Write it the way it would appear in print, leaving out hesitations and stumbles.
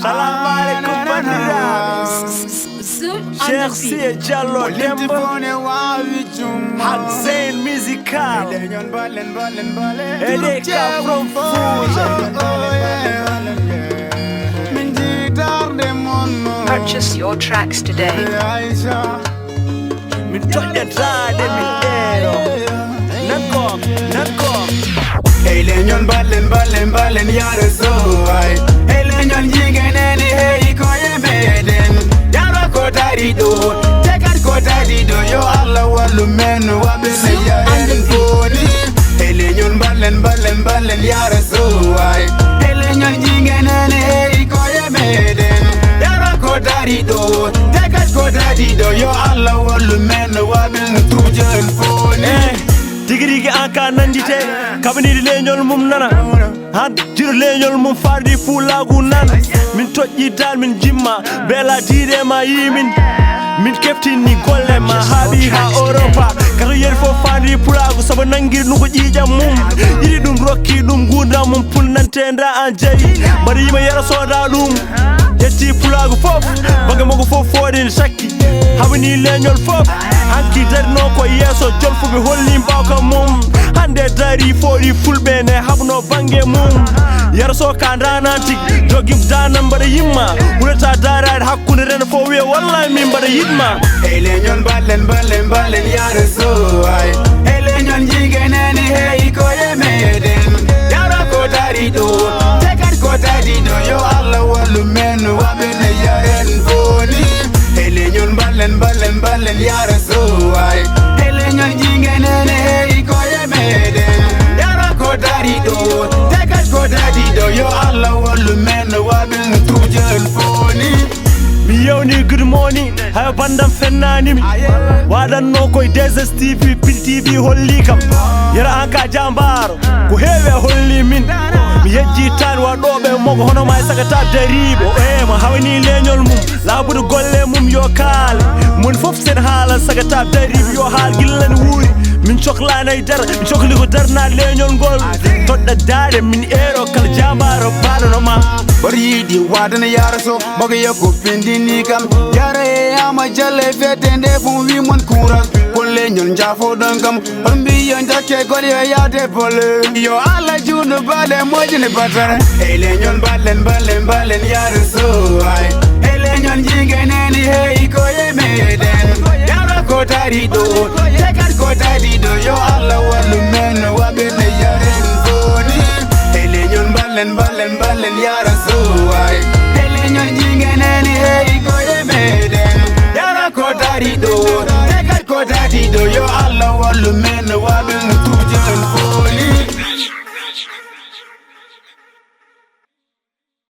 Salam alaikum bandiraɓe. Cheikh Siye Diallo Demba Hak Zain Musical Edeka from Fouta. Purchase your tracks today. Min toƴƴa taade min ɗeero Nakom Hey leñol ballen yaro so ay Hey leñol jigeneni hey koye meɗen Yaro ko tari ɗo tekat ko tari ɗo yo Allah wallu men waɓe ne yahen foni Hey leñol ballen yaro so ay Hey leñol jigeneni hey koye meɗen Yaro ko tari ɗo tekat ko tari ɗo yo Allah wallu men waɓe ne tujen foni Digirigi anka nandite Kabnidi leñol mum nana Han jiro leñol mum fardi fulagu nana Min toƴƴi dal min jimma Bela diide ma yimin Min keftini golle ma haaɓi ha Europa Kato yeri fof fandi pulagu Sabo nangir nuko ƴiƴam mum Yiɗi ɗum rokki ɗum gurdam mum pulnantenda an jeeyi Mbaɗa yima yera soda ɗum Yetti pulagu fof Baga mogo fof foɗin sakki Habani leñol fof Hanki darino ko yeeso jolfuɓe holli mbawka mum Hande dari foɗi fulɓe ne habno bange mum yara so ka dananti jogim danan mbaɗa yimma wulata darade hakkude rena fo wiya wallahi min mbaɗa yiɗma Hey leñol ballen yaro so ay Hey leñol jigeneni hey koye meɗen Yaro ko tari ɗo tekat ko tari ɗo yo Allah wallu men waɓe ne yahen foni Hey leñol ballen yaro so ay Hey leñol jigeneni hey koye meɗen Yaro ko tari ɗo tekat ko tari ɗo yo Allah wallu men waɓe ne tujen foni mi yewni good morning hayo bandam fennanimi waɗanno koye DSS TV Pil TV holli kam yara an ka jambaro ko heewi holli min mi yejji tan waɗoɓe mogo hono ma e sagata dariɓe o ema hawni leñol mum laabude golle mum yo kaale mon foof sen haalan sagata dariɓe yo haal gillani wuuri min cohlani e dara mi cohli ko darna leñol ngol toɗɗa daade min eero kala jambaro baɗanoma Bari yiɗi wadana yara so mogo yekko pindini kam yara e ama jalle fete nde fum wi mon kuras kon leñol jafoɗon kam on mbiyo jakke gole yo yawde bolle yo Allah juuɗo baɗe mojine batare Hey leñol ballen yara so ay Hey leñol jigeneni hey koye meɗen yaro ko tari ɗo tekat ko tari ɗo yo Allah wallu men waɓe ne yahen foni Hey leñol ballen yara so ay Hey leñol jingene